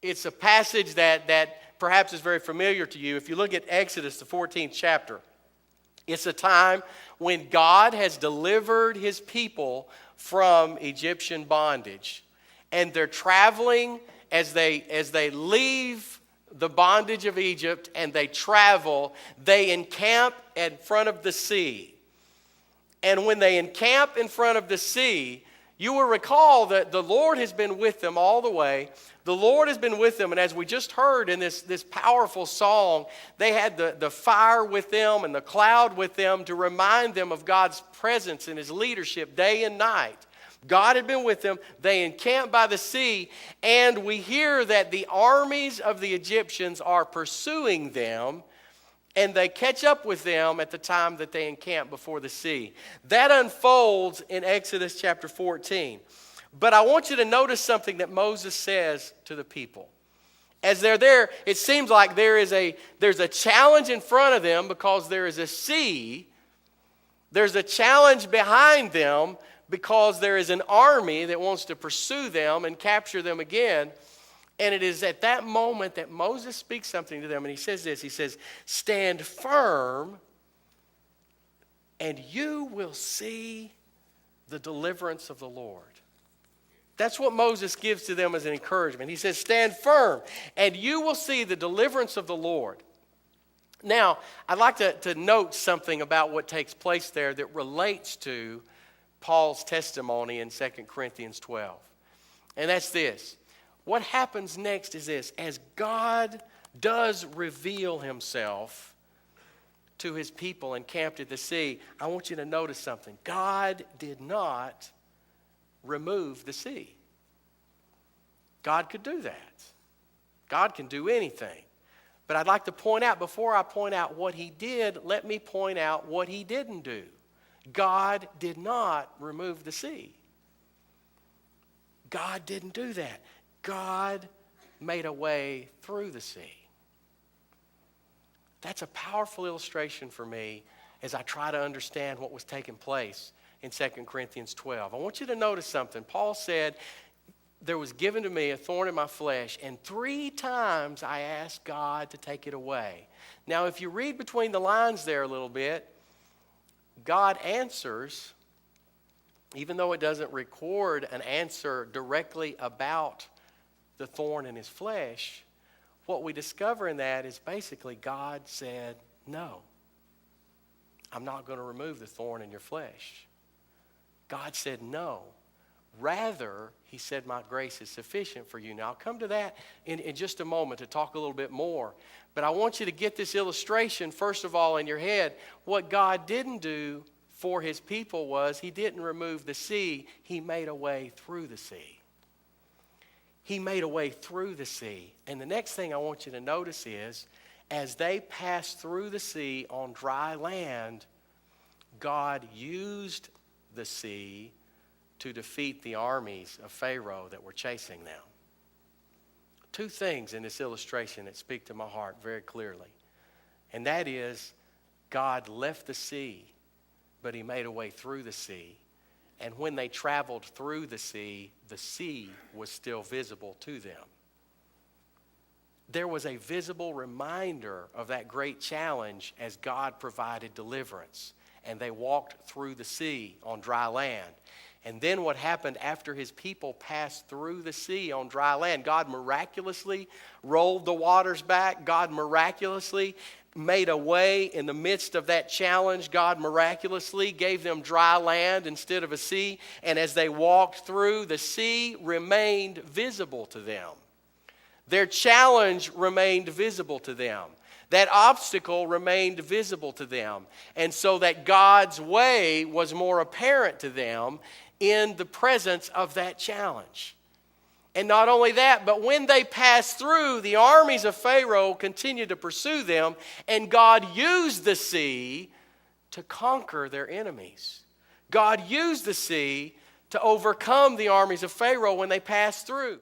It's a passage that perhaps is very familiar to you. If you look at Exodus, the 14th chapter, it's a time when God has delivered his people from Egyptian bondage. And they're traveling as they leave the bondage of Egypt and they travel, they encamp in front of the sea. And when they encamp in front of the sea, you will recall that the Lord has been with them all the way. The Lord has been with them, and as we just heard in this powerful song, they had the fire with them and the cloud with them to remind them of God's presence and his leadership day and night. God had been with them. They encamped by the sea, and we hear that the armies of the Egyptians are pursuing them, and they catch up with them at the time that they encamp before the sea. That unfolds in Exodus chapter 14. But I want you to notice something that Moses says to the people. As they're there, it seems like there's a challenge in front of them because there is a sea. There's a challenge behind them because there is an army that wants to pursue them and capture them again. And it is at that moment that Moses speaks something to them, and he says this. He says, "Stand firm, and you will see the deliverance of the Lord." That's what Moses gives to them as an encouragement. He says, "Stand firm, and you will see the deliverance of the Lord." Now, I'd like to note something about what takes place there that relates to Paul's testimony in 2 Corinthians 12. And that's this. What happens next is this. As God does reveal himself to his people encamped at the sea, I want you to notice something. God did not remove the sea. God could do that. God can do anything. But I'd like to point out, before I point out what he did, let me point out what he didn't do. God did not remove the sea. God didn't do that. God made a way through the sea. That's a powerful illustration for me as I try to understand what was taking place in 2 Corinthians 12. I want you to notice something. Paul said, "There was given to me a thorn in my flesh, and 3 times I asked God to take it away." Now, if you read between the lines there a little bit, God answers, even though it doesn't record an answer directly about the thorn in his flesh. What we discover in that is basically God said, "No, I'm not going to remove the thorn in your flesh." God said no. Rather, he said, "My grace is sufficient for you." Now, I'll come to that in just a moment to talk a little bit more. But I want you to get this illustration, first of all, in your head. What God didn't do for his people was he didn't remove the sea. He made a way through the sea. He made a way through the sea. And the next thing I want you to notice is, as they passed through the sea on dry land, God used the sea to defeat the armies of Pharaoh that were chasing them. 2 things in this illustration that speak to my heart very clearly. And that is, God left the sea, but he made a way through the sea. And when they traveled through the sea was still visible to them. There was a visible reminder of that great challenge as God provided deliverance. And they walked through the sea on dry land. And then what happened after his people passed through the sea on dry land? God miraculously rolled the waters back. God miraculously made a way in the midst of that challenge. God miraculously gave them dry land instead of a sea. And as they walked through, the sea remained visible to them. Their challenge remained visible to them. That obstacle remained visible to them. And so that God's way was more apparent to them in the presence of that challenge. And not only that, but when they passed through, the armies of Pharaoh continued to pursue them, and God used the sea to conquer their enemies. God used the sea to overcome the armies of Pharaoh when they passed through.